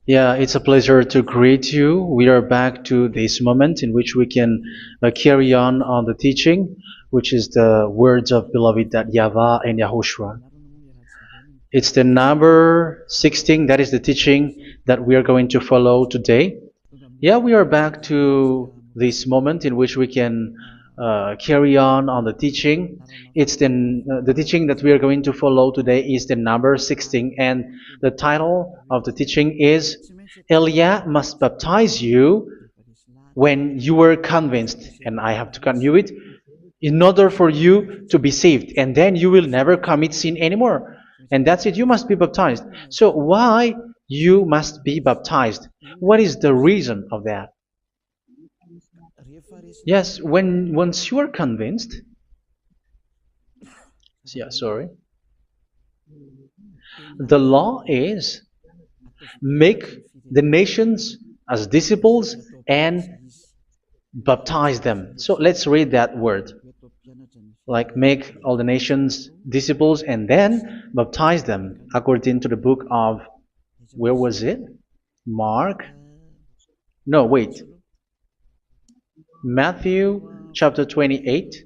Yeah, it's a pleasure to greet you. We are back to this moment in which we can carry on the teaching, which is the words of beloved that YAHVAH and YAHOSHUA. It's the number 16, that is the teaching that we are going to follow today. Yeah, we are back to this moment in which we can carry on the teaching. It's the teaching that we are going to follow today is the number 16, and the title of the teaching is Elia must baptize you when you were convinced, and I have to continue it, in order for you to be saved, and then you will never commit sin anymore. And that's it, you must be baptized. So why you must be baptized? What is the reason of that? Yes, when once you are convinced, yeah, sorry, the law is make the nations as disciples and baptize them. So let's read that word. Like make all the nations disciples and then baptize them according to the book of, where was it? Mark? No, wait. Matthew chapter 28.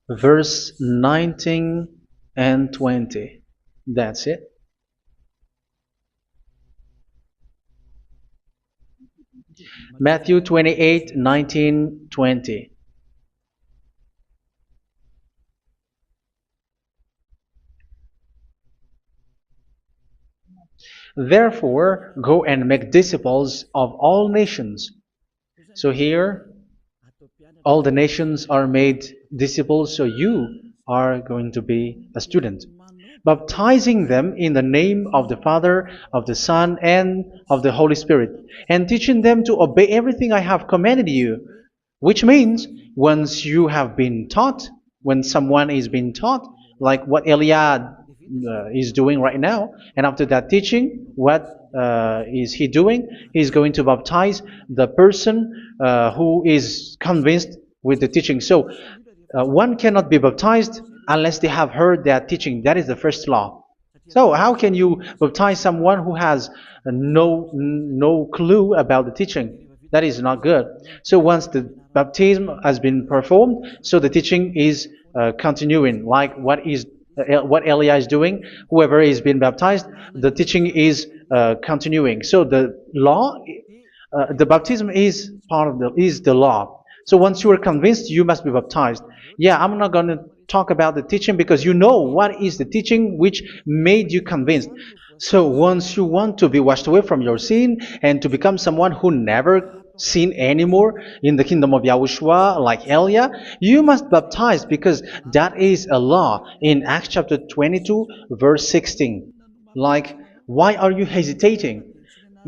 Verse 19 and 20. That's it. Matthew 28, 19, 20. Therefore, go and make disciples of all nations. So here, all the nations are made disciples, so you are going to be a student. Baptizing them in the name of the Father, of the Son, and of the Holy Spirit, and teaching them to obey everything I have commanded you. Which means, once you have been taught, when someone is being taught, like what Elia is doing right now, and after that teaching, what is he doing? He's going to baptize the person who is convinced with the teaching. So one cannot be baptized unless they have heard that teaching. That is the first law. So how can you baptize someone who has no clue about the teaching? That is not good. So once the baptism has been performed, so the teaching is continuing. Like what Elia is doing, whoever is being baptized, the teaching is continuing. So the law, the baptism is part of the law. So once you are convinced, you must be baptized. Yeah, I'm not going to talk about the teaching because you know what is the teaching which made you convinced. So once you want to be washed away from your sin and to become someone who never sin anymore in the kingdom of Yahushua, like Elia, you must baptize because that is a law in Acts chapter 22, verse 16. Like, why are you hesitating?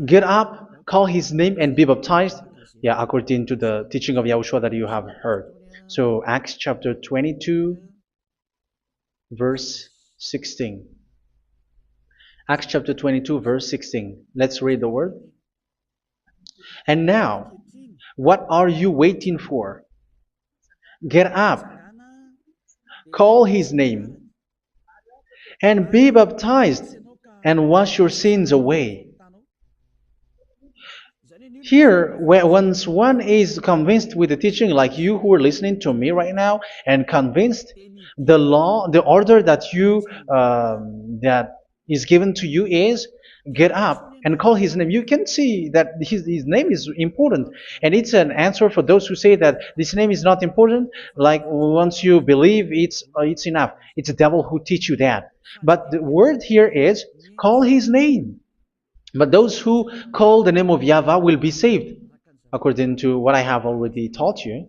Get up, call his name, and be baptized. Yeah, according to the teaching of Yahushua that you have heard. So Acts chapter 22, verse 16. Acts chapter 22, verse 16. Let's read the word. And now, what are you waiting for? Get up, call his name, and be baptized, and wash your sins away. Here, once one is convinced with the teaching, like you who are listening to me right now, and convinced, the law, the order that that is given to you is get up and call his name. You can see that his name is important, and it's an answer for those who say that this name is not important. Like once you believe, it's enough. It's the devil who teach you that. But the word here is call his name. But those who call the name of YAHVAH will be saved, according to what I have already taught you.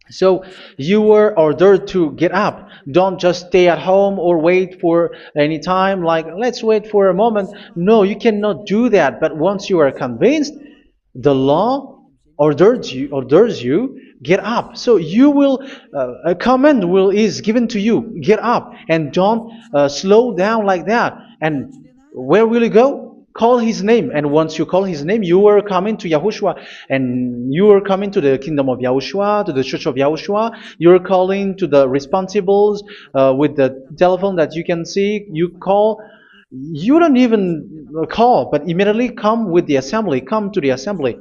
So you were ordered to get up. Don't just stay at home or wait for any time, like let's wait for a moment. No, you cannot do that. But once you are convinced, the law orders you get up. So you will a command is given to you, get up, and don't slow down like that. And where will you go? call his name. And once you call his name, you are coming to Yahushua. And you are coming to the kingdom of Yahushua, to the church of Yahushua. You're calling to the responsibles with the telephone that you can see. You call. You don't even call, but immediately come with the assembly. Come to the assembly.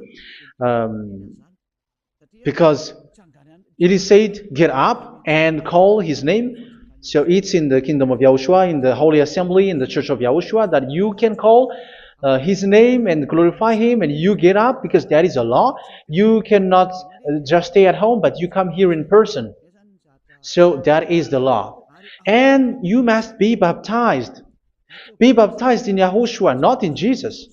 Um, because it is said, get up and call his name. So it's in the kingdom of Yahushua, in the holy assembly, in the church of Yahushua, that you can call his name and glorify him, and you get up, because that is a law. You cannot just stay at home, but you come here in person. So that is the law. And you must be baptized. Be baptized in Yahushua, not in Jesus.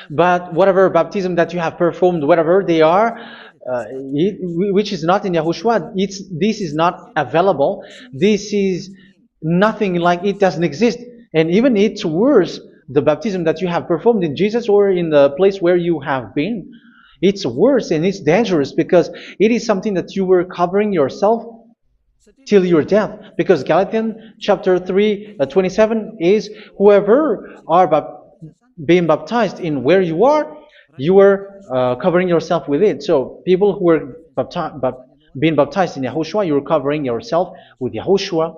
But whatever baptism that you have performed, whatever they are, which is not in Yahushua, this is not available. This is nothing, like it doesn't exist. And even it's worse, the baptism that you have performed in Jesus or in the place where you have been. It's worse and it's dangerous, because it is something that you were covering yourself till your death. Because Galatians chapter 3, 27 is, whoever are being baptized in where you are covering yourself with it. So people who were being baptized in Yahushua, you're covering yourself with Yahushua.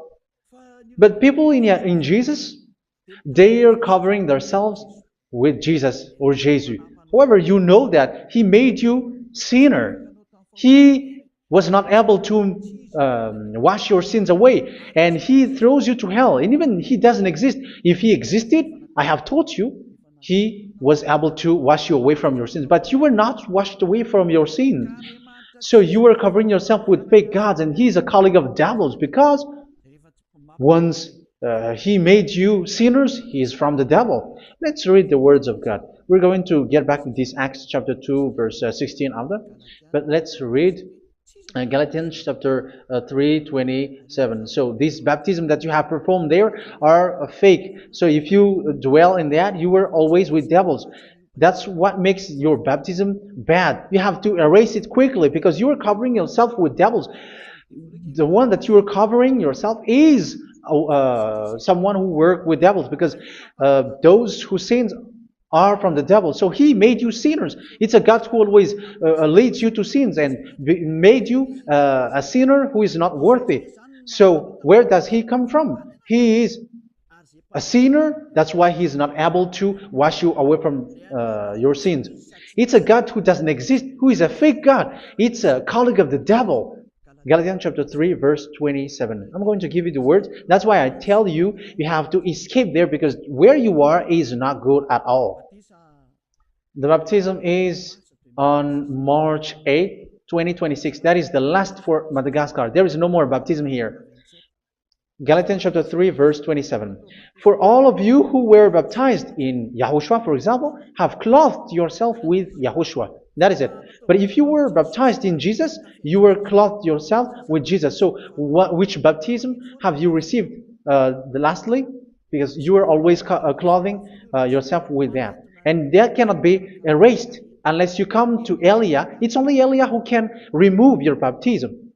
But people in Jesus, they are covering themselves with Jesus or Jesus. However, you know that He made you sinner. He was not able to wash your sins away, and He throws you to hell. And even He doesn't exist. If He existed, I have taught you, He was able to wash you away from your sins. But you were not washed away from your sins. So you were covering yourself with fake gods, and He is a colleague of devils, because once He made you sinners, He is from the devil. Let's read the words of God. We're going to get back to this Acts chapter 2, verse 16 after. But let's read Galatians chapter 3, 27. So this baptism that you have performed there are fake. So if you dwell in that, you were always with devils. That's what makes your baptism bad. You have to erase it quickly, because you are covering yourself with devils. The one that you are covering yourself is someone who works with devils, because those who sin are from the devil. So He made you sinners. It's a God who always leads you to sins, and made you a sinner who is not worthy. So where does He come from? He is a sinner. That's why He is not able to wash you away from your sins. It's a God who doesn't exist, who is a fake God. It's a colleague of the devil. Galatians chapter 3, verse 27. I'm going to give you the words. That's why I tell you, you have to escape there, because where you are is not good at all. The baptism is on March 8, 2026. That is the last for Madagascar. There is no more baptism here. Galatians chapter 3, verse 27. For all of you who were baptized in Yahushua, for example, have clothed yourself with Yahushua. That is it. But if you were baptized in Jesus, you were clothed yourself with Jesus. So which baptism have you received lastly? Because you are always clothing yourself with that. And that cannot be erased unless you come to Eliah. It's only Eliah who can remove your baptism.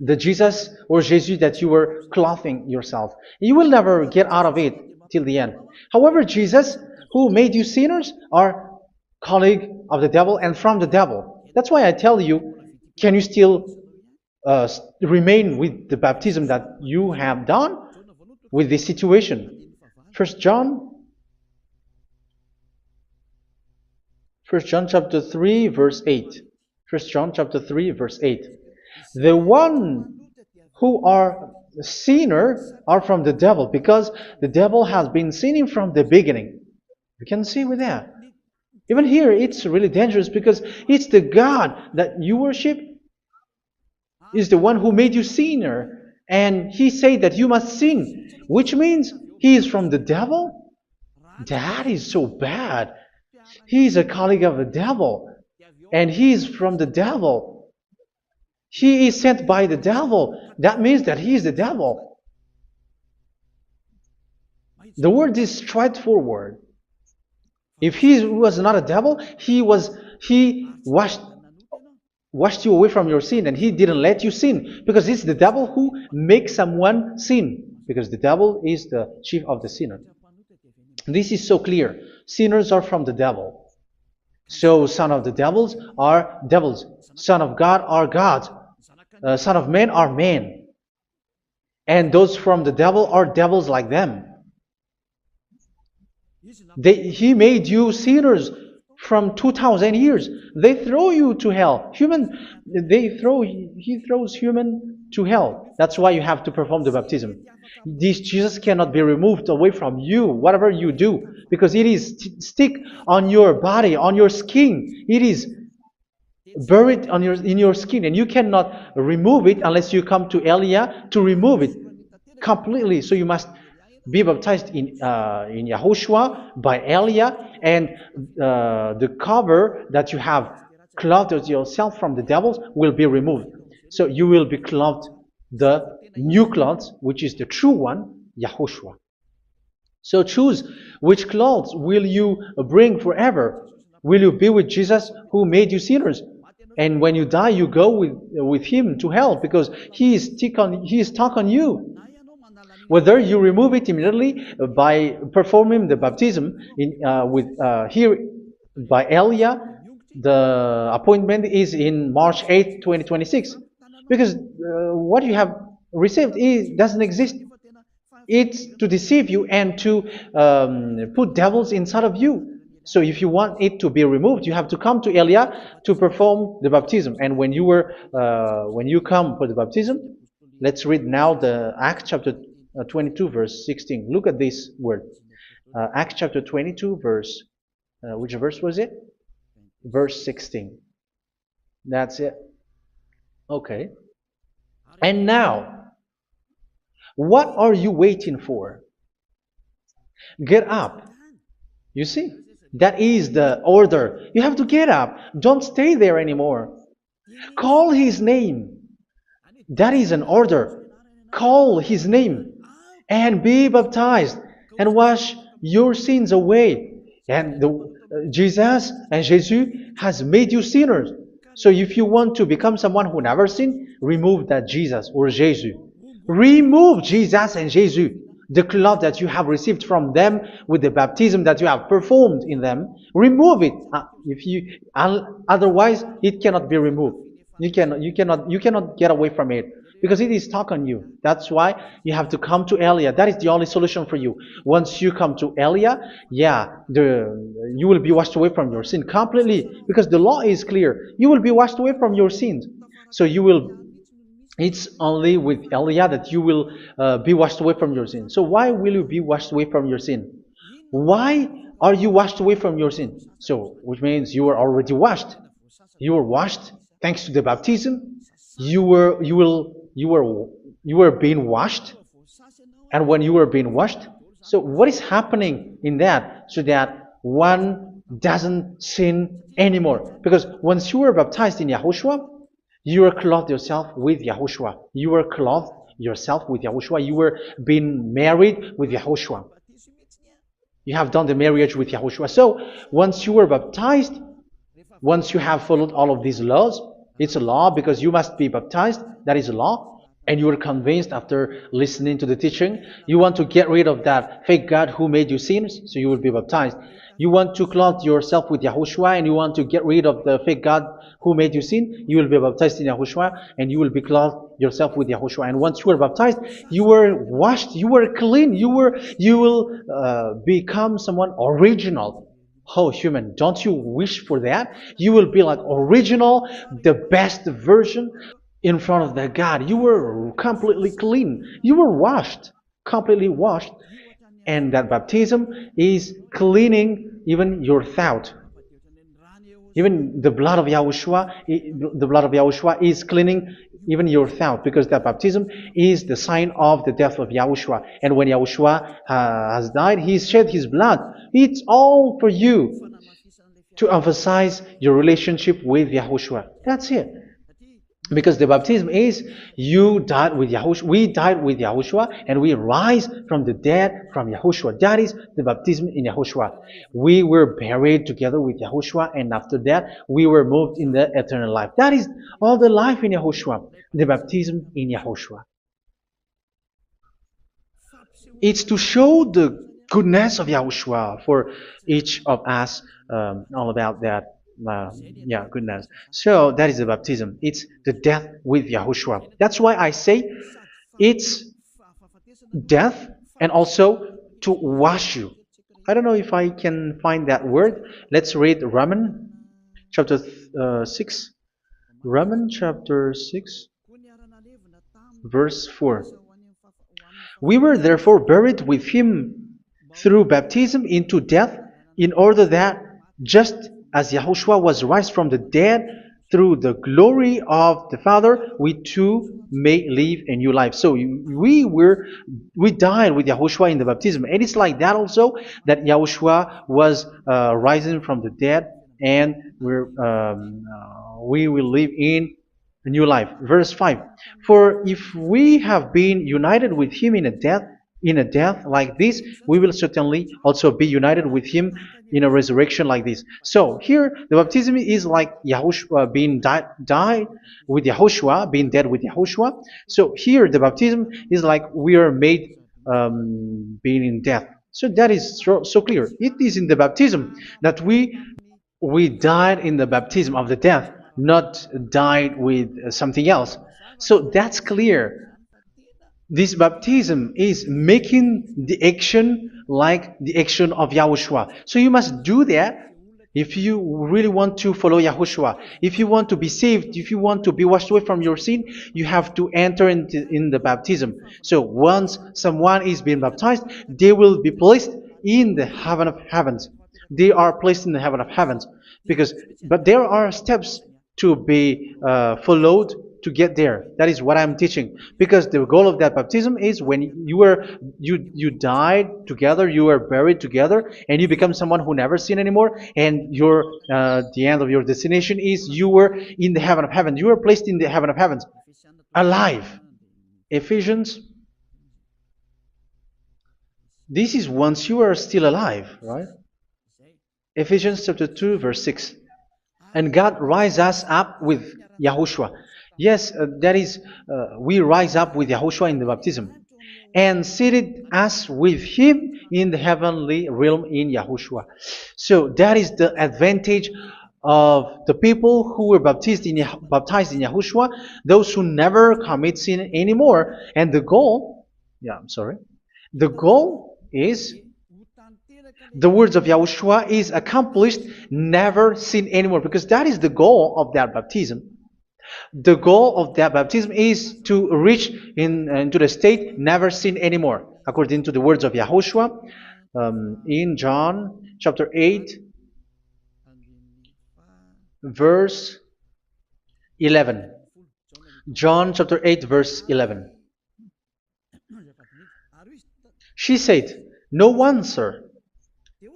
The Jesus or Jesus that you were clothing yourself. You will never get out of it till the end. However, Jesus, who made you sinners, are colleague of the devil and from the devil. That's why I tell you, can you still remain with the baptism that you have done with this situation? First John chapter 3, verse 8. First John chapter 3, verse 8. The one who are sinner are from the devil, because the devil has been sinning from the beginning. You can see with that. Even here, it's really dangerous, because it's the God that you worship is the one who made you sinner. And He said that you must sin, which means He is from the devil. That is so bad. He is a colleague of the devil. And He is from the devil. He is sent by the devil. That means that He is the devil. The word is straightforward. If He was not a devil, He washed you away from your sin, and He didn't let you sin, because it's the devil who makes someone sin, because the devil is the chief of the sinner. This is so clear. Sinners are from the devil. So son of the devils are devils. Son of God are gods. Son of men are men. And those from the devil are devils like them. He made you sinners from 2,000 years. They throw you to hell. He throws human to hell. That's why you have to perform the baptism. This Jesus cannot be removed away from you, whatever you do, because it is stick on your body, on your skin. It is buried in your skin, and you cannot remove it unless you come to Elia to remove it completely. So you must be baptized in YAHOSHUA by Elia, and the cover that you have clothed yourself from the devils will be removed. So you will be clothed the new clothes, which is the true one, YAHOSHUA. So choose which clothes will you bring forever. Will you be with Jesus who made you sinners? And when you die, you go with him to hell because he is stuck on you. Whether you remove it immediately by performing the baptism here by Elia, the appointment is in March 8, 2026. Because what you have received doesn't exist. It's to deceive you and to put devils inside of you. So if you want it to be removed, you have to come to Elia to perform the baptism. And when you come for the baptism, let's read now the Acts chapter 22 verse 16. Look at this word. Acts chapter 22 verse, which verse was it? Verse 16. That's it. Okay. And now, what are you waiting for? Get up. You see, that is the order. You have to get up. Don't stay there anymore. Call his name. That is an order. Call his name and be baptized and wash your sins away. And Jesus has made you sinners. So if you want to become someone who never sinned, remove that Jesus or Jesus. Remove Jesus and Jesus, the cloth that you have received from them with the baptism that you have performed in them. Remove it. Otherwise, it cannot be removed. You cannot get away from it because it is stuck on you. That's why you have to come to Elia. That is the only solution for you. Once you come to Elia, you will be washed away from your sin completely because the law is clear. You will be washed away from your sins. So it's only with Elia that you will be washed away from your sin. So why will you be washed away from your sin? Why are you washed away from your sin? So, which means you are already washed. You were washed thanks to the baptism. You were being washed, and when you were being washed, so what is happening in that? So that one doesn't sin anymore. Because once you were baptized in YAHOSHUA, you were clothed yourself with YAHOSHUA. You were clothed yourself with YAHOSHUA. You were being married with YAHOSHUA. You have done the marriage with YAHOSHUA. So once you were baptized, once you have followed all of these laws, it's a law because you must be baptized. That is a law. And you are convinced after listening to the teaching, you want to get rid of that fake God who made you sinners, so you will be baptized. You want to clothe yourself with YAHOSHUA and you want to get rid of the fake God who made you sin, you will be baptized in YAHOSHUA and you will be clothed yourself with YAHOSHUA. And once you are baptized, you were washed, you were clean, you will become someone original. Oh, human, don't you wish for that? You will be like original, the best version in front of the God. You were completely clean. You were washed, completely washed. And that baptism is cleaning even your thought. Even the blood of YAHOSHUA is cleaning even your thought, because that baptism is the sign of the death of YAHOSHUA. And when YAHOSHUA has died, he shed his blood. It's all for you to emphasize your relationship with YAHOSHUA. That's it. Because the baptism is you died with YAHOSHUA, we died with YAHOSHUA, and we rise from the dead from YAHOSHUA. That is the baptism in YAHOSHUA. We were buried together with YAHOSHUA, and after that we were moved in the eternal life. That is all the life in YAHOSHUA, the baptism in YAHOSHUA. It's to show the goodness of Yahushua for each of us, all about that. Yeah, goodness. So that is the baptism. It's the death with Yahushua. That's why I say it's death and also to wash you. I don't know if I can find that word. Let's read Romans chapter 6. Romans chapter 6, verse 4. We were therefore buried with him through baptism into death, in order that, just as Yahushua was raised from the dead through the glory of the Father, we too may live a new life. So we died with Yahushua in the baptism, and it's like that also that Yahushua was rising from the dead, and we will live in a new life. Verse 5. For if we have been united with him in a death like this, we will certainly also be united with him in a resurrection like this. So here the baptism is like Yahushua being died with Yahushua, being dead with Yahushua. So here the baptism is like we are made being in death. So that is so clear. It is in the baptism that we died in the baptism of the death, not died with something else. So that's clear. This baptism is making the action like the action of Yahushua. So you must do that if you really want to follow Yahushua. If you want to be saved, if you want to be washed away from your sin, you have to enter in the baptism. So once someone is being baptized, they will be placed in the heaven of heavens. They are placed in the heaven of heavens, but there are steps to be followed to get there. That is what I'm teaching, because the goal of that baptism is when you died together, you were buried together, and you become someone who never sin anymore, and the end of your destination is you were in the heaven of heaven. You were placed in the heaven of heavens, alive. Ephesians. This is once you are still alive, right? Ephesians chapter 2, verse 6. And God rise us up with Yahushua. Yes, that is, we rise up with Yahushua in the baptism. And seated us with him in the heavenly realm in Yahushua. So that is the advantage of the people who were baptized in Yahushua, those who never commit sin anymore. And the goal, the goal is the words of Yahushua is accomplished, never sin anymore, because that is the goal of that baptism. The goal of that baptism is to reach into the state never sin anymore, according to the words of Yahushua in John chapter 8, verse 11. John chapter 8, verse 11. She said, "No one, sir."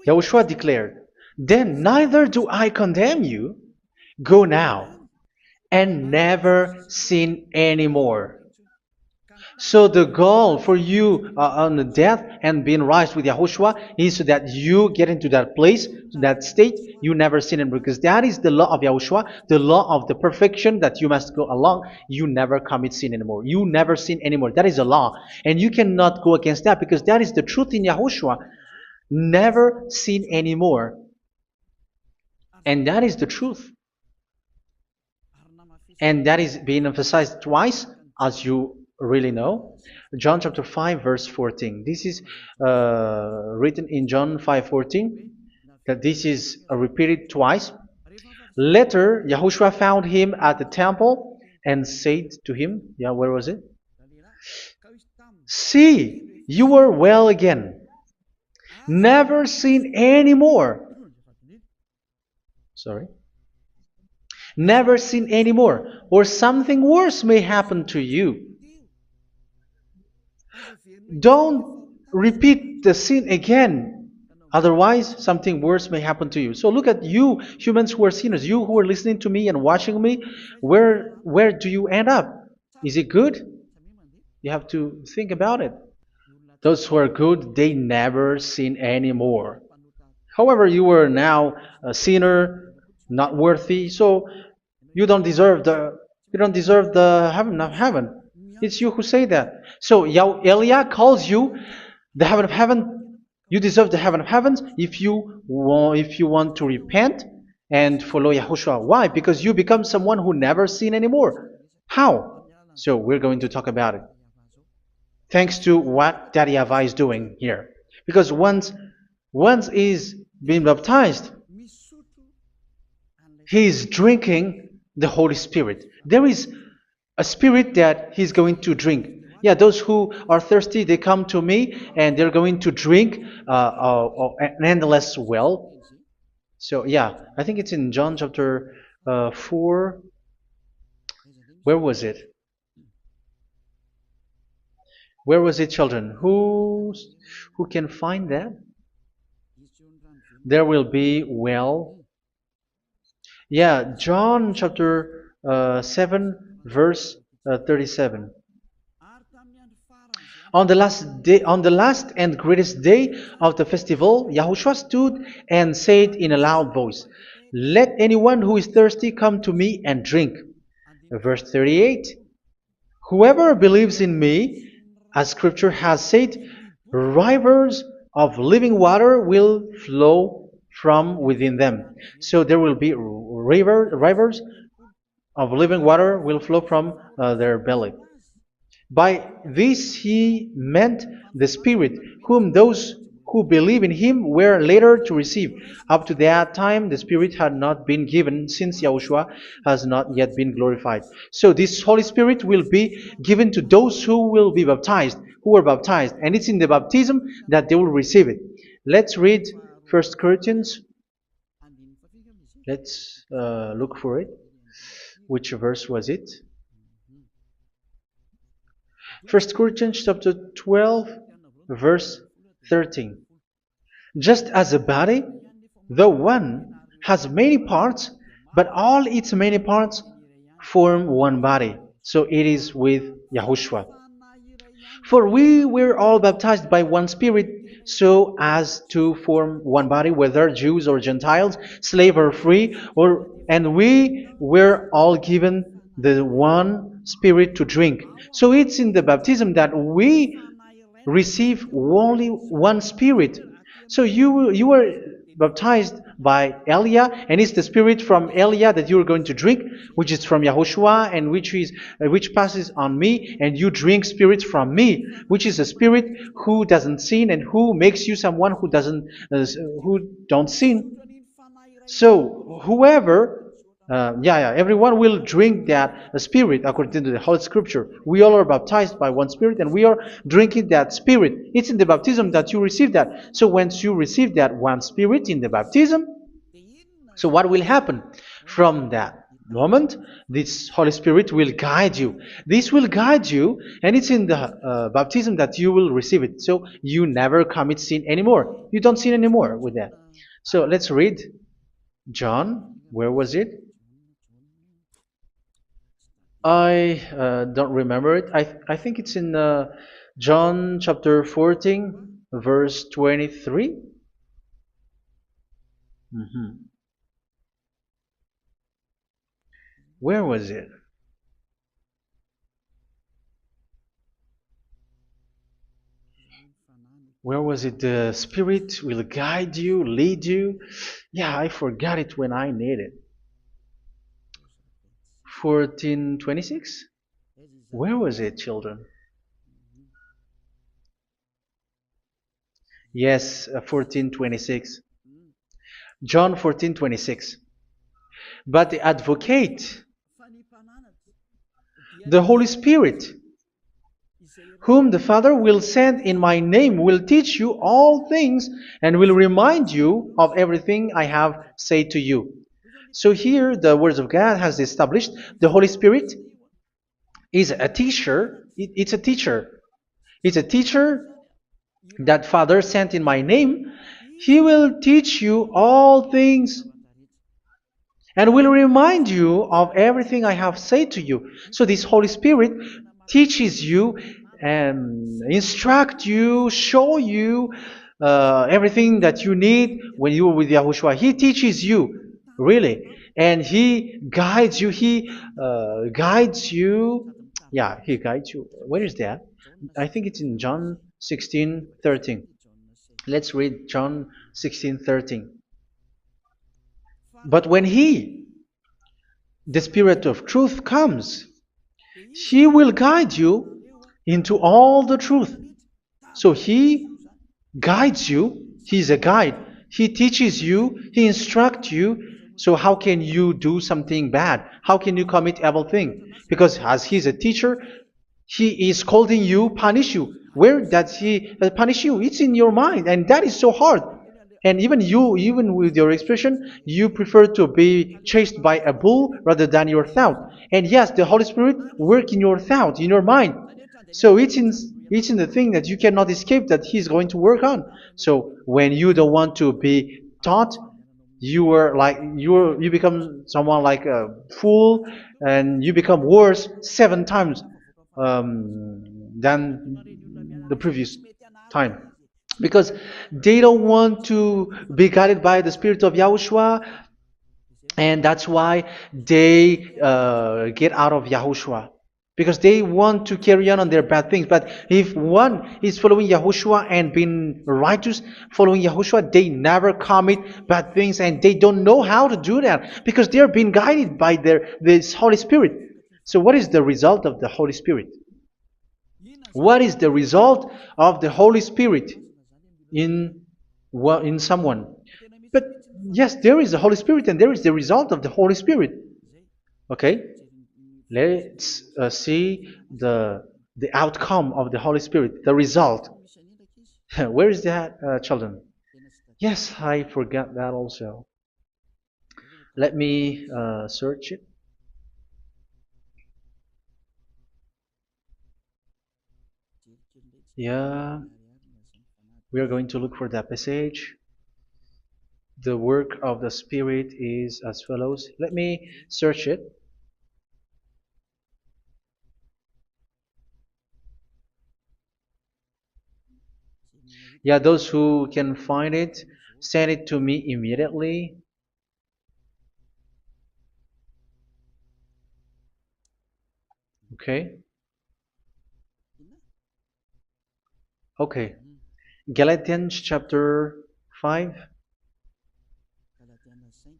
Yahushua declared, "Then neither do I condemn you. Go now and never sin anymore." So the goal for you on the death and being raised with Yahushua is so that you get into that place, to that state, you never sin anymore. Because that is the law of Yahushua, the law of the perfection that you must go along. You never commit sin anymore. You never sin anymore. That is a law. And you cannot go against that, because that is the truth in Yahushua. Never sin anymore. And that is the truth. And that is being emphasized twice, as you really know. John chapter 5, verse 14. This is written in John 5:14, that this is repeated twice. Later, Yahushua found him at the temple and said to him, where was it? "See, you are well again. Never sin anymore." Never sin anymore, or something worse may happen to you. Don't repeat the sin again. Otherwise, something worse may happen to you. So look at you, humans who are sinners, you who are listening to me and watching me. Where do you end up? Is it good? You have to think about it. Those who are good, they never sin anymore. However, you are now a sinner, not worthy, so you don't deserve the heaven of heaven. It's you who say that. So Eliah calls you the heaven of heaven You deserve the heaven of heavens if you want to repent and follow Yahushua. Why? Because you become someone who never sin anymore. How? So we're going to talk about it. Thanks to what Daddy YAHVAH is doing here. Because once is being baptized, he is drinking the Holy Spirit. There is a spirit that he's going to drink. Yeah, those who are thirsty, they come to me and they're going to drink an endless well. So yeah, I think it's in John chapter 4. Where was it? Where was it, children? Who can find that? There will be well. Yeah, John chapter 7, verse 37. On the last day, on the last and greatest day of the festival, Yahushua stood and said in a loud voice, "Let anyone who is thirsty come to me and drink." Verse 38. Whoever believes in me, as Scripture has said, rivers of living water will flow from within them. So there will be rivers of living water will flow from their belly. By this he meant the Spirit, whom those who believe in him were later to receive. Up to that time, the Spirit had not been given, since Yahushua has not yet been glorified. So this Holy Spirit will be given to those who will be baptized, who were baptized. And it's in the baptism that they will receive it. Let's read 1 Corinthians. Let's look for it. Which verse was it? 1 Corinthians chapter 12, verse 13. Just as a body, though one, has many parts, but all its many parts form one body. So it is with Yahushua. For we were all baptized by one Spirit, so as to form one body, whether Jews or Gentiles, slave or free, and we were all given the one Spirit to drink. So it's in the baptism that we receive only one Spirit. So you were baptized by Elia, and it's the Spirit from Elia that you are going to drink, which is from Yahushua, and which passes on me, and you drink Spirit from me, which is a Spirit who doesn't sin and who makes you someone who don't sin. So whoever everyone will drink that Spirit according to the Holy Scripture. We all are baptized by one Spirit, and we are drinking that Spirit. It's in the baptism that you receive that. So once you receive that one Spirit in the baptism, so what will happen? From that moment, this Holy Spirit will guide you. This will guide you, and it's in the baptism that you will receive it. So you never commit sin anymore. You don't sin anymore with that. So let's read John. Where was it? I don't remember it. I think it's in John chapter 14, verse 23. Where was it? Where was it? The Spirit will guide you, lead you. Yeah, I forgot it when I need it. 14:26? Where was it, children? Yes, 14:26. John 14:26. But the Advocate, the Holy Spirit, whom the Father will send in my name, will teach you all things and will remind you of everything I have said to you. So here the words of God has established the Holy Spirit is a teacher. It's a teacher. It's a teacher that Father sent in my name. He will teach you all things and will remind you of everything I have said to you. So this Holy Spirit teaches you and instruct you, show you everything that you need when you are with Yahushua. He teaches you, really. And He guides you. He guides you. Yeah, He guides you. Where is that? I think it's in John 16:13. Let's read John 16:13. But when He, the Spirit of truth, comes, He will guide you into all the truth. So He guides you. He's a guide. He teaches you. He instructs you. So how can you do something bad? How can you commit evil thing? Because as He's a teacher, He is scolding you, punish you. Where does He punish you? It's in your mind, and that is so hard. And even you, even with your expression, you prefer to be chased by a bull rather than your thought. And yes, the Holy Spirit work in your thought, in your mind. So it's in the thing that you cannot escape that He's going to work on. So when you don't want to be taught, you become someone like a fool, and you become worse 7 times than the previous time, because they don't want to be guided by the Spirit of Yahushua, and that's why they get out of Yahushua, because they want to carry on their bad things. But if one is following Yahushua and being righteous, following Yahushua, they never commit bad things, and they don't know how to do that because they are being guided by this Holy Spirit. So what is the result of the Holy Spirit? What is the result of the Holy Spirit in in someone? But yes, there is the Holy Spirit, and there is the result of the Holy Spirit. Okay, let's see the outcome of the Holy Spirit, the result. Where is that, children? Yes, I forgot that also. Let me search it. Yeah, we are going to look for that passage. The work of the Spirit is as follows. Let me search it. Yeah, those who can find it, send it to me immediately. Okay. Okay. Galatians chapter 5.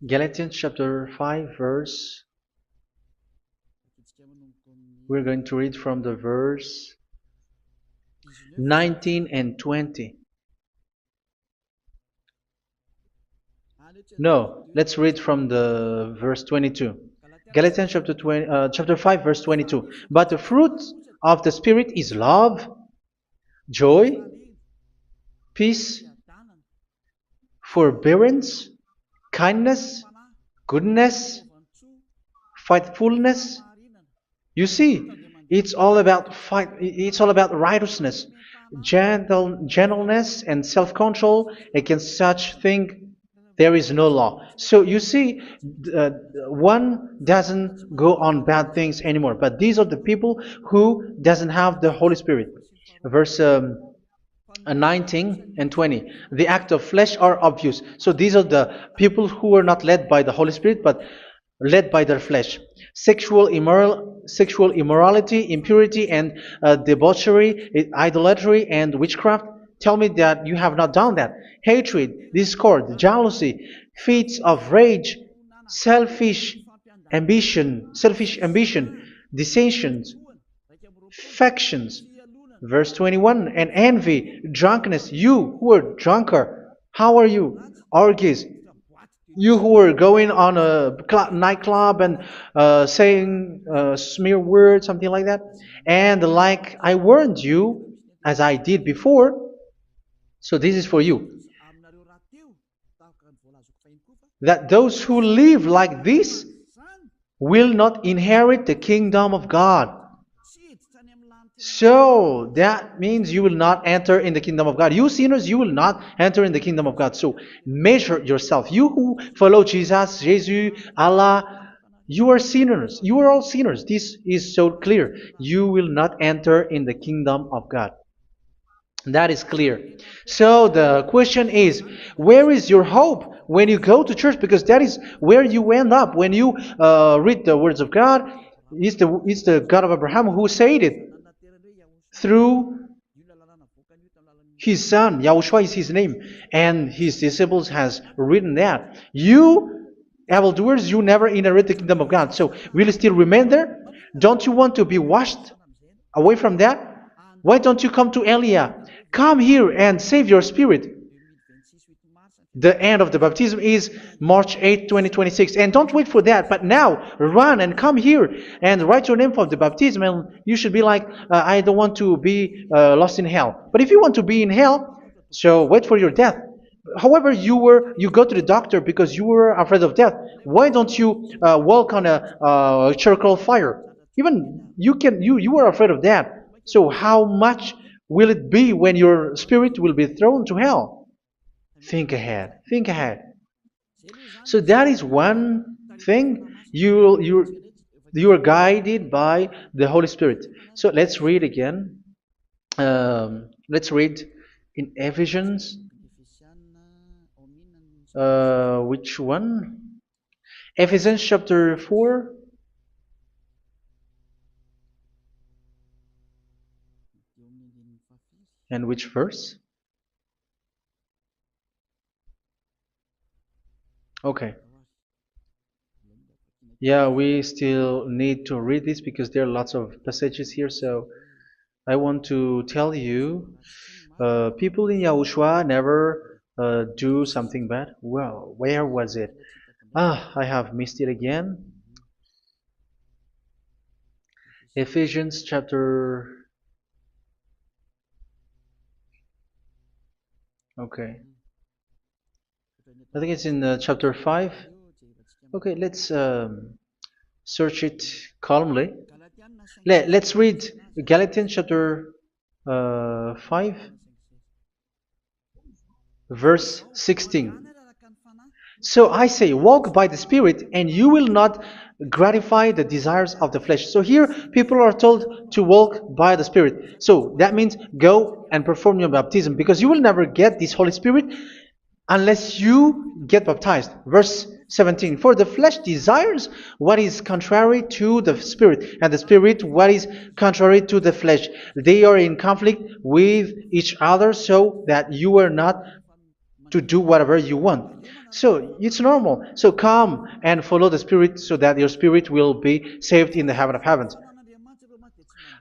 Galatians chapter 5 verse. We're going to read from the verse 19 and 20. No, let's read from the verse 22. Galatians chapter 5 verse 22. But the fruit of the Spirit is love, joy, peace, forbearance, kindness, goodness, faithfulness. You see, it's all about fight. It's all about righteousness, gentleness, and self-control. Against such thing, there is no law. So you see, one doesn't go on bad things anymore. But these are the people who doesn't have the Holy Spirit. Verse 19 and 20. The act of flesh are obvious. So these are the people who are not led by the Holy Spirit, but led by their flesh. Sexual immorality, impurity, and debauchery, idolatry, and witchcraft. Tell me that you have not done that. Hatred, discord, jealousy, fits of rage, selfish ambition, dissensions, factions. Verse 21, and envy, drunkenness. You who are drunkard, how are you? Orgies. You who are going on a nightclub and saying smear words, something like that. And like I warned you, as I did before, so this is for you, that those who live like this will not inherit the kingdom of God. So that means you will not enter in the kingdom of God. You sinners, you will not enter in the kingdom of God. So measure yourself. You who follow Jesus, Allah, you are sinners. You are all sinners. This is so clear. You will not enter in the kingdom of God. That is clear. So the question is, where is your hope when you go to church? Because that is where you end up. When you read the words of God, it's the God of Abraham who said it. Through His son, Yahushua is his name, and his disciples has written that. You, evildoers, you never inherit the kingdom of God. So will you still remain there? Don't you want to be washed away from that? Why don't you come to Elia? Come here and save your spirit. The end of the baptism is March 8th, 2026. And don't wait for that, but now run and come here and write your name for the baptism. And you should be like, I don't want to be lost in hell. But if you want to be in hell, so wait for your death. However, you go to the doctor because you were afraid of death. Why don't you walk on a charcoal fire? Even you were afraid of that. So how much will it be when your spirit will be thrown to hell? Think ahead. Think ahead. So that is one thing. You are guided by the Holy Spirit. So let's read again. Let's read in Ephesians. Which one? Ephesians chapter 4. And which verse? Okay. Yeah, we still need to read this because there are lots of passages here. So I want to tell you, people in Yahushua never do something bad. Well, where was it? I have missed it again. Ephesians chapter. Okay. I think it's in chapter 5. Okay, let's search it calmly. Let's read Galatians chapter 5, verse 16. So I say, walk by the Spirit, and you will not gratify the desires of the flesh. So here, people are told to walk by the Spirit. So that means go and perform your baptism, because you will never get this Holy Spirit unless you get baptized. Verse 17. For the flesh desires what is contrary to the Spirit, and the Spirit what is contrary to the flesh. They are in conflict with each other, so that you are not to do whatever you want. So it's normal. So come and follow the Spirit so that your spirit will be saved in the heaven of heavens.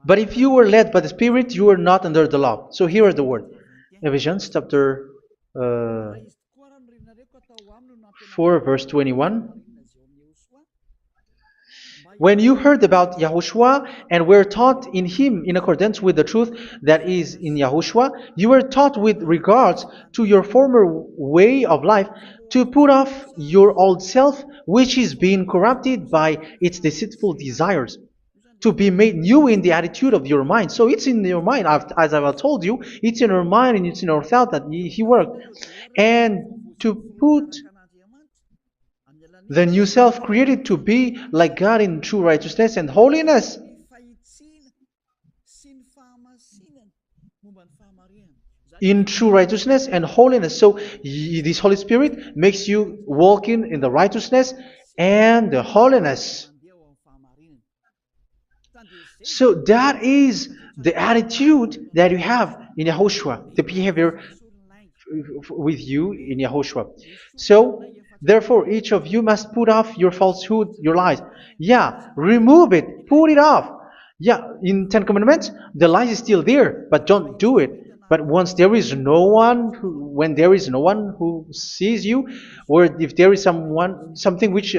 But if you were led by the Spirit, you are not under the law. So here is the word. Ephesians chapter 4 verse 21. When you heard about Yahushua and were taught in him in accordance with the truth that is in Yahushua, you were taught with regards to your former way of life to put off your old self, which is being corrupted by its deceitful desires, to be made new in the attitude of your mind. So it's in your mind, as I've told you, it's in your mind and it's in your thought that he worked. And to put the new self created to be like God in true righteousness and holiness. In true righteousness and holiness. So this Holy Spirit makes you walking in the righteousness and the holiness. So that is the attitude that you have in Yahushua, the behavior with you in Yahushua. So therefore, each of you must put off your falsehood, your lies. Yeah, remove it, put it off. Yeah, in Ten Commandments, the lies is still there, but don't do it. But once there is no one, when there is no one who sees you, or if there is something which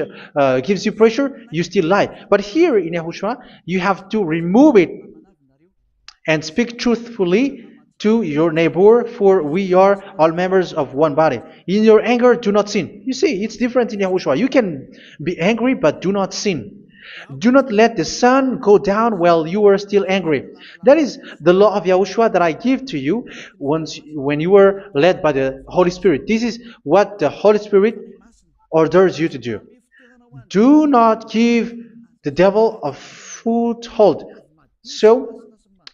gives you pressure, you still lie. But here in Yahushua, you have to remove it and speak truthfully to your neighbor, for we are all members of one body. In your anger, do not sin. You see, it's different in Yahushua. You can be angry, but do not sin. Do not let the sun go down while you are still angry. That is the law of Yahushua that I give to you when you were led by the Holy Spirit. This is what the Holy Spirit orders you to do. Do not give the devil a foothold. So,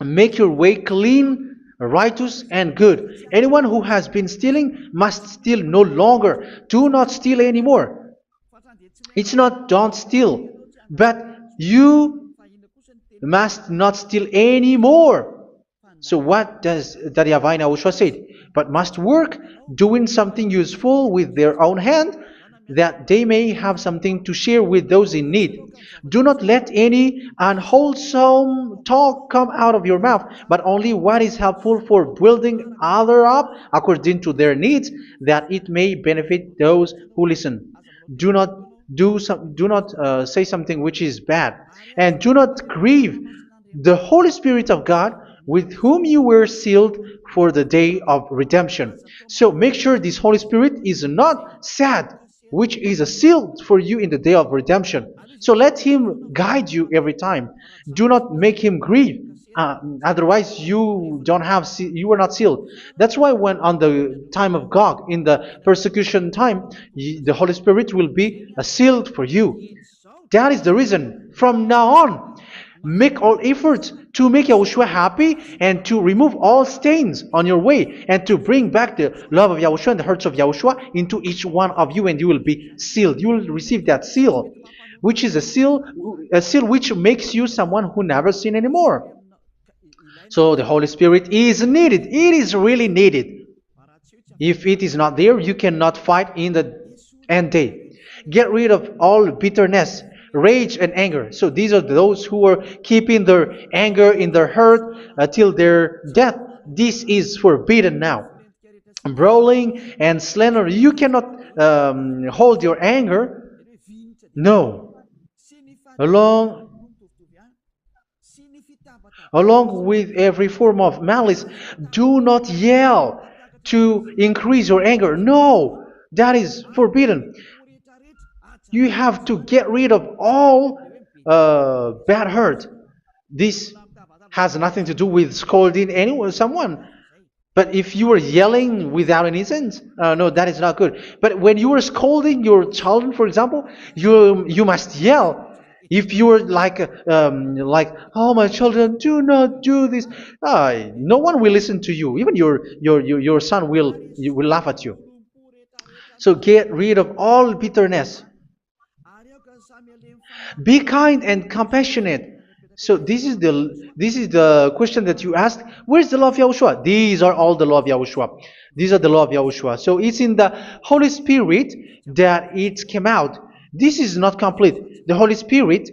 make your way clean, righteous, and good. Anyone who has been stealing must steal no longer. Do not steal anymore. It's not don't steal, but you must not steal anymore. So what does Daddy Yahweh YAHOSHUA said? But must work doing something useful with their own hand, that they may have something to share with those in need. Do not let any unwholesome talk come out of your mouth, but only what is helpful for building other up according to their needs, that it may benefit those who listen. Do not do not say something which is bad, and do not grieve the Holy Spirit of God, with whom you were sealed for the day of redemption. So make sure this Holy Spirit is not sad, which is a seal for you in the day of redemption. So let Him guide you every time. Do not make Him grieve. Otherwise, you don't have you are not sealed. That's why when on the time of God, in the persecution time, the Holy Spirit will be a sealed for you. That is the reason. From now on, make all efforts to make Yahushua happy and to remove all stains on your way and to bring back the love of Yahushua and the hearts of Yahushua into each one of you, and you will be sealed. You will receive that seal, which is a seal which makes you someone who never sin anymore. So the Holy Spirit is needed. It is really needed. If it is not there, you cannot fight in the end day. Get rid of all bitterness, rage, and anger. So these are those who are keeping their anger in their heart till their death. This is forbidden now. Brawling and slander. You cannot hold your anger. No. Along Along with every form of malice, do not yell to increase your anger. No, that is forbidden. You have to get rid of all bad hurt. This has nothing to do with scolding anyone, someone. But if you are yelling without any sense, no, that is not good. But when you are scolding your children, for example, you must yell. If you are like, oh my children, do not do this, no one will listen to you. Even your son will laugh at you. So get rid of all bitterness. Be kind and compassionate. So this is the question that you asked. Where's the law of Yahushua? These are all the law of Yahushua. These are the law of Yahushua. So it's in the Holy Spirit that it came out. This is not complete. The Holy Spirit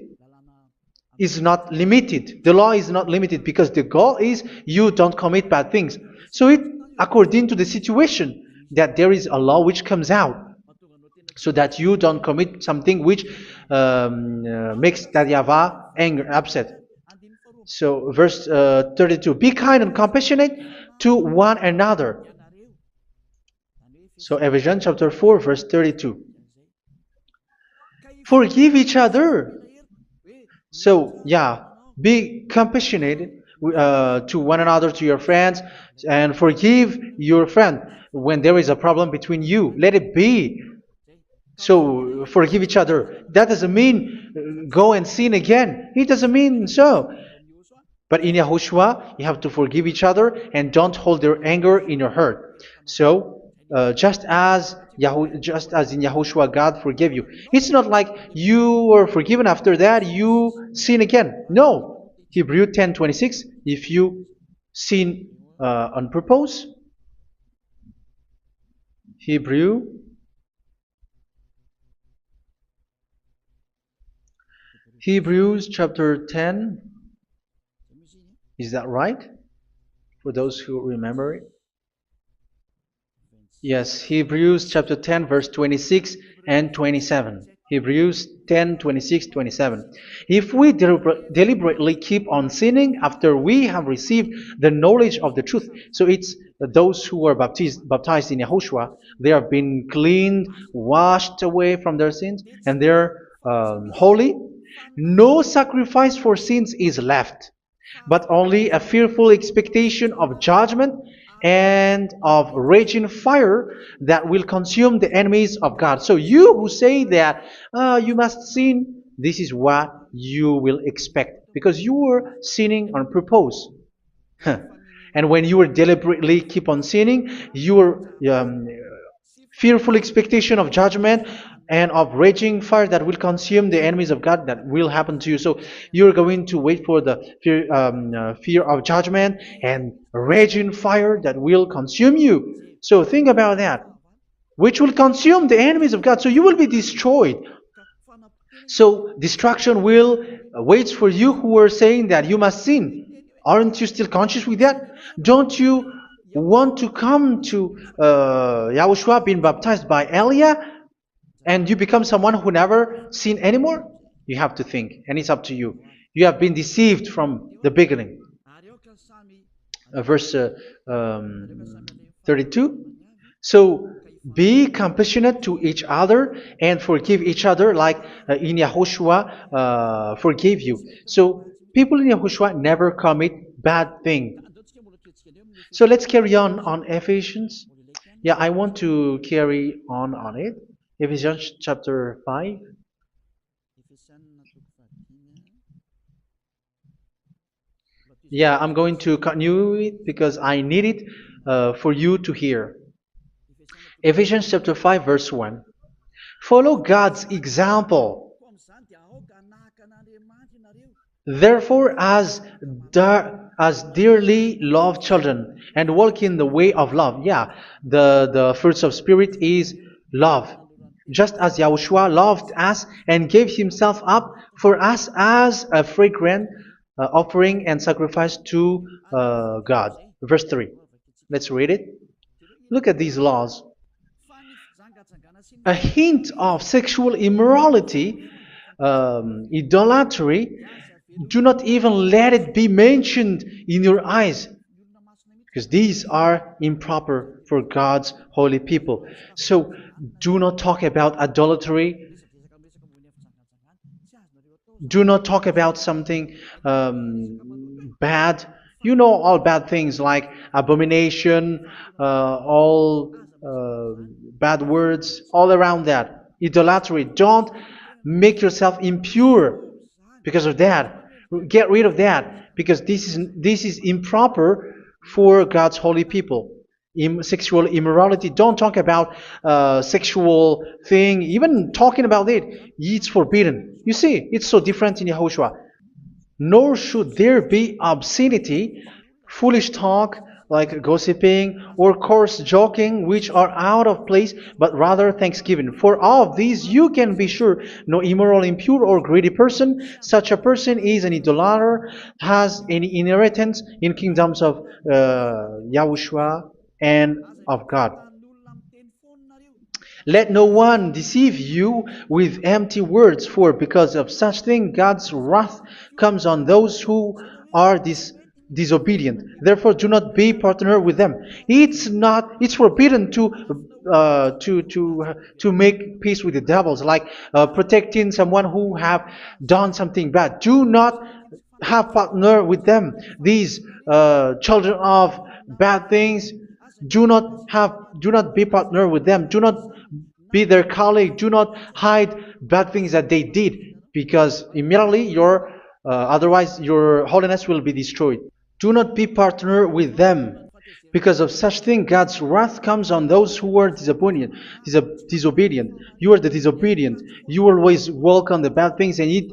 is not limited. The law is not limited because the goal is you don't commit bad things. So it according to the situation that there is a law which comes out, so that you don't commit something which makes that YAHVAH anger, upset. So verse 32, be kind and compassionate to one another. So Ephesians chapter 4 verse 32. Forgive each other. So yeah, be compassionate to one another, to your friends, and forgive your friend when there is a problem between you. Let it be. So forgive each other. That doesn't mean go and sin again. It doesn't mean so. But in Yahushua, you have to forgive each other and don't hold their anger in your heart. So just as in Yahushua, God forgave you. It's not like you were forgiven after that you sin again. No. Hebrew 10:26. If you sin on purpose, Hebrews chapter 10. Is that right? For those who remember it? Yes, Hebrews chapter 10 verse 26 and 27. Hebrews 10, 26, 27. If we deliberately keep on sinning after we have received the knowledge of the truth, so it's those who are baptized in Yahushua, they have been cleaned, washed away from their sins, and they're holy. No sacrifice for sins is left, but only a fearful expectation of judgment and of raging fire that will consume the enemies of God. So you who say that you must sin, this is what you will expect, because you were sinning on purpose. And when you will deliberately keep on sinning, you are fearful expectation of judgment and of raging fire that will consume the enemies of God that will happen to you. So you're going to wait for the fear of judgment and raging fire that will consume you. So think about that, which will consume the enemies of God. So you will be destroyed. So destruction will wait for you who are saying that you must sin. Aren't you still conscious with that? Don't you want to come to Yahushua being baptized by Elia and you become someone who never sin anymore? You have to think, and it's up to you. You have been deceived from the beginning. Verse 32. So be compassionate to each other and forgive each other like in Yahushua forgave you. So people in Yahushua never commit bad thing. So let's carry on Ephesians. Yeah, I want to carry on it. Ephesians chapter 5. Yeah, I'm going to continue it because I need it for you to hear. Ephesians chapter 5 verse 1. Follow God's example. Therefore, as dearly loved children, and walk in the way of love. Yeah, the fruits of spirit is love. Just as Yahushua loved us and gave himself up for us as a fragrant offering and sacrifice to God. Verse 3. Let's read it. Look at these laws. A hint of sexual immorality, idolatry, do not even let it be mentioned in your eyes, because these are improper for God's holy people. So do not talk about idolatry. Do not talk about something bad. You know all bad things like abomination, all bad words, all around that. Idolatry. Don't make yourself impure because of that. Get rid of that because this is improper for God's holy people. Sexual immorality. Don't talk about sexual thing. Even talking about it's forbidden. You see, it's so different in Yahushua. Nor should there be obscenity, foolish talk like gossiping or coarse joking, which are out of place, but rather thanksgiving. For of these you can be sure: no immoral, impure, or greedy person, such a person is an idolater, has any inheritance in kingdoms of Yahushua and of God. Let no one deceive you with empty words, for because of such thing God's wrath comes on those who are disobedient. Therefore, do not be partner with them. It's forbidden to make peace with the devils, like protecting someone who have done something bad. Do not have partner with them. These children of bad things. Do not be partner with them. Do not be their colleague. Do not hide bad things that they did, because immediately otherwise your holiness will be destroyed. Do not be partner with them. Because of such thing, God's wrath comes on those who are disobedient. You are the disobedient. You always walk on the bad things, and it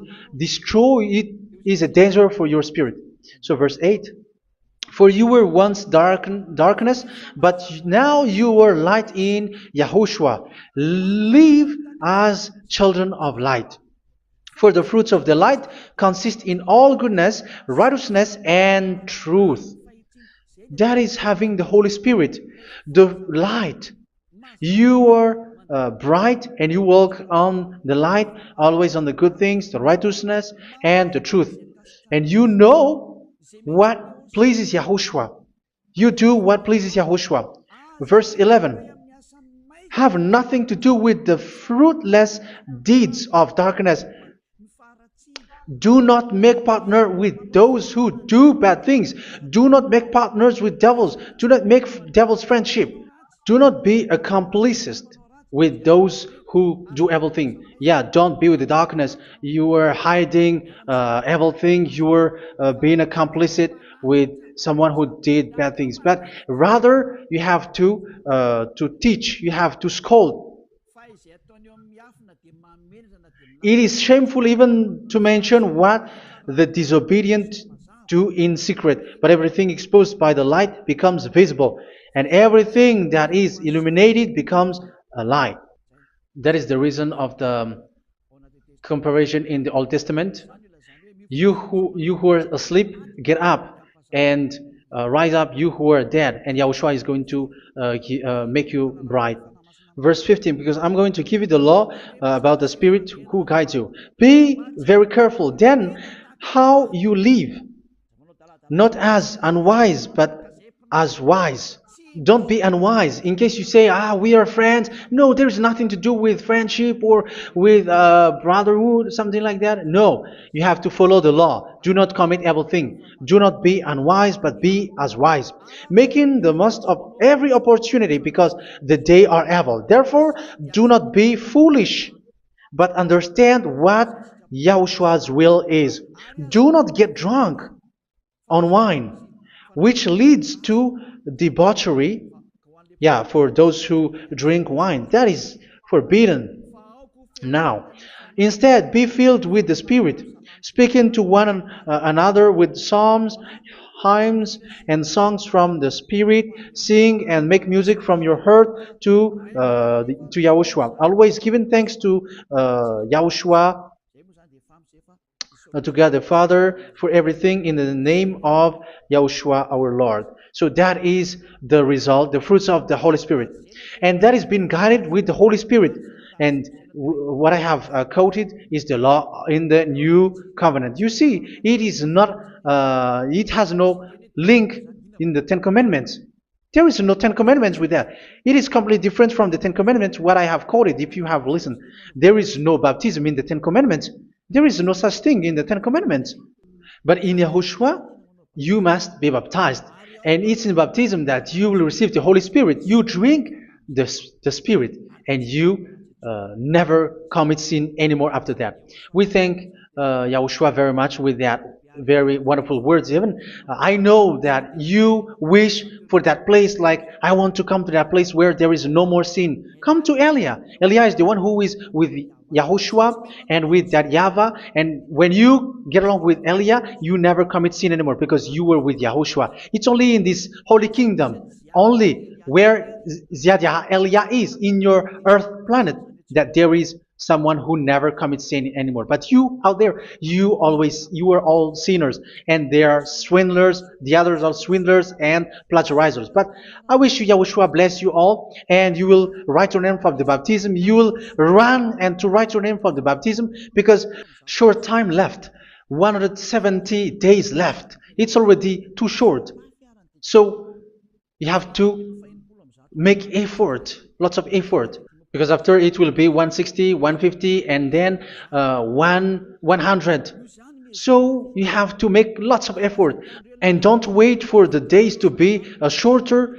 is a danger for your spirit. So verse 8. For you were once darkness, but now you are light in Yahushua. Live as children of light. For the fruits of the light consist in all goodness, righteousness, and truth. That is having the Holy Spirit, the light. You are bright and you walk on the light, always on the good things, the righteousness, and the truth. And you know what pleases Yahushua. You do what pleases Yahushua. Verse 11. Have nothing to do with the fruitless deeds of darkness. Do not make partner with those who do bad things. Do not make partners with devils. Do not make devil's friendship. Do not be accomplices with those who do evil things. Yeah, don't be with the darkness. You are hiding evil things. You are being a complicit with someone who did bad things, but rather you have to teach, you have to scold. It is shameful even to mention what the disobedient do in secret, but everything exposed by the light becomes visible, and everything that is illuminated becomes a light. That is the reason of the comparison in the Old Testament. You who are asleep, get up and rise up, you who are dead, and Yahushua is going to make you bright. Verse 15, because I'm going to give you the law about the Spirit who guides you. Be very careful then how you live, not as unwise, but as wise. Don't be unwise. In case you say, we are friends. No, there's nothing to do with friendship or with brotherhood, something like that. No, you have to follow the law. Do not commit evil thing. Do not be unwise, but be as wise, making the most of every opportunity, because the day are evil. Therefore, do not be foolish, but understand what Yahushua's will is. Do not get drunk on wine, which leads to debauchery. Yeah, for those who drink wine, that is forbidden now. Instead, be filled with the Spirit, speaking to one another with psalms, hymns, and songs from the Spirit. Sing and make music from your heart to Yahushua. Always giving thanks to Yahushua, to God the Father, for everything in the name of Yahushua our Lord. So that is the result, the fruits of the Holy Spirit. And that is being guided with the Holy Spirit. And what I have quoted is the law in the new covenant. You see, it is not, it has no link in the Ten Commandments. There is no Ten Commandments with that. It is completely different from the Ten Commandments, what I have quoted, if you have listened. There is no baptism in the Ten Commandments. There is no such thing in the Ten Commandments. But in Yahushua, you must be baptized. And it's in baptism that you will receive the Holy Spirit. You drink the Spirit, and you never commit sin anymore after that. We thank Yahushua very much with that very wonderful words. Even I know that you wish for that place, like I want to come to that place where there is no more sin. Come to Elia. Elia is the one who is with Yahushua and with that YAHVAH, and when you get along with Elia, you never commit sin anymore because you were with Yahushua. It's only in this holy kingdom, only where Ziad Elia is, in your earth planet, that there is someone who never commits sin anymore. But you out there, you are all sinners, and they are swindlers. The others are swindlers and plagiarizers. But I wish you, Yahushua, bless you all, and you will write your name for the baptism. You will run and to write your name for the baptism, because short time left, 170 days left. It's already too short. So you have to make effort, lots of effort. Because after it will be 160, 150, and then 100. So you have to make lots of effort. And don't wait for the days to be shorter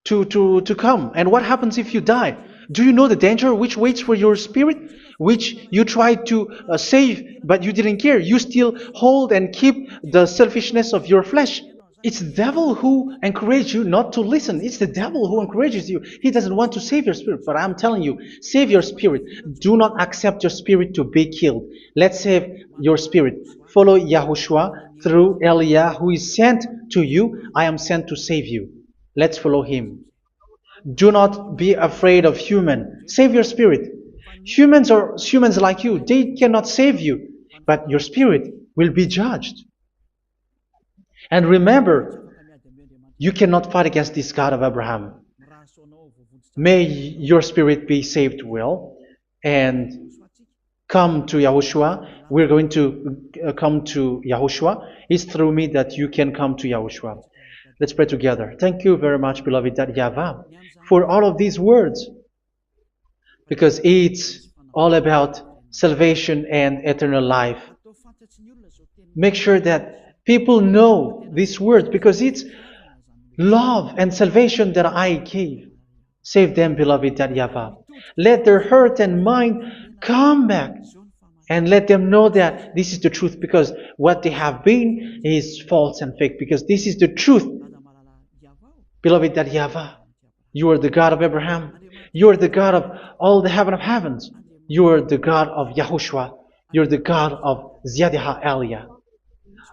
to come. And what happens if you die? Do you know the danger which waits for your spirit? Which you tried to save, but you didn't care. You still hold and keep the selfishness of your flesh. It's the devil who encourages you not to listen. It's the devil who encourages you. He doesn't want to save your spirit. But I'm telling you, save your spirit. Do not accept your spirit to be killed. Let's save your spirit. Follow Yahushua through Elia, who is sent to you. I am sent to save you. Let's follow him. Do not be afraid of human. Save your spirit. Humans are humans like you. They cannot save you. But your spirit will be judged. And remember, you cannot fight against this God of Abraham. May your spirit be saved well and come to Yahushua. We're going to come to Yahushua. It's through me that you can come to Yahushua. Let's pray together. Thank you very much, beloved YAHVAH, for all of these words, because it's all about salvation and eternal life. Make sure that people know these words, because it's love and salvation that I gave. Save them, beloved YAHVAH. Let their heart and mind come back And let them know that this is the truth, because what they have been is false and fake, because this is the truth. Beloved, that YAHVAH, you are the God of Abraham. You are the God of all the heaven of heavens. You are the God of YAHOSHUA. You are the God of Ziyadha Aliyah.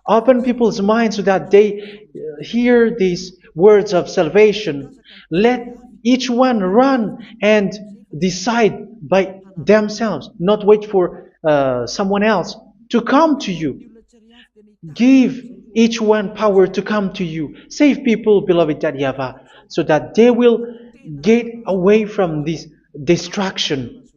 Open people's minds so that they hear these words of salvation. Let each one run and decide by themselves, not wait for someone else to come to you. Give each one power to come to you. Save people, beloved YAHVAH, so that they will get away from this distraction.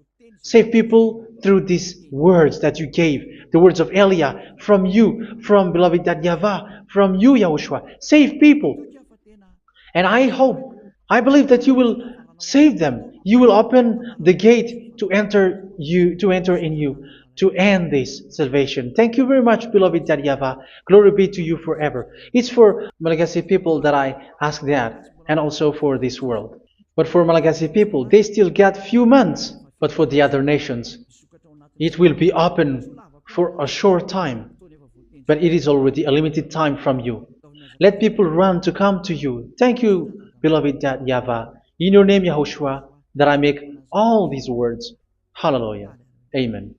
Save people through these words that you gave, the words of Elia, from you, from beloved YAHVAH, from you, Yahushua. Save people. And I hope, I believe that you will save them. You will open the gate to enter in you, to end this salvation. Thank you very much, beloved YAHVAH. Glory be to you forever. It's for Malagasy people that I ask that, and also for this world. But for Malagasy people, they still get few months. But for the other nations, it will be open for a short time. But it is already a limited time from you. Let people run to come to you. Thank you, beloved YAHVAH. In your name, Yahushua, that I make all these words. Hallelujah. Amen.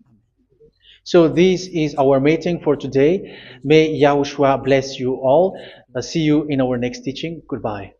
So this is our meeting for today. May Yahushua bless you all. See you in our next teaching. Goodbye.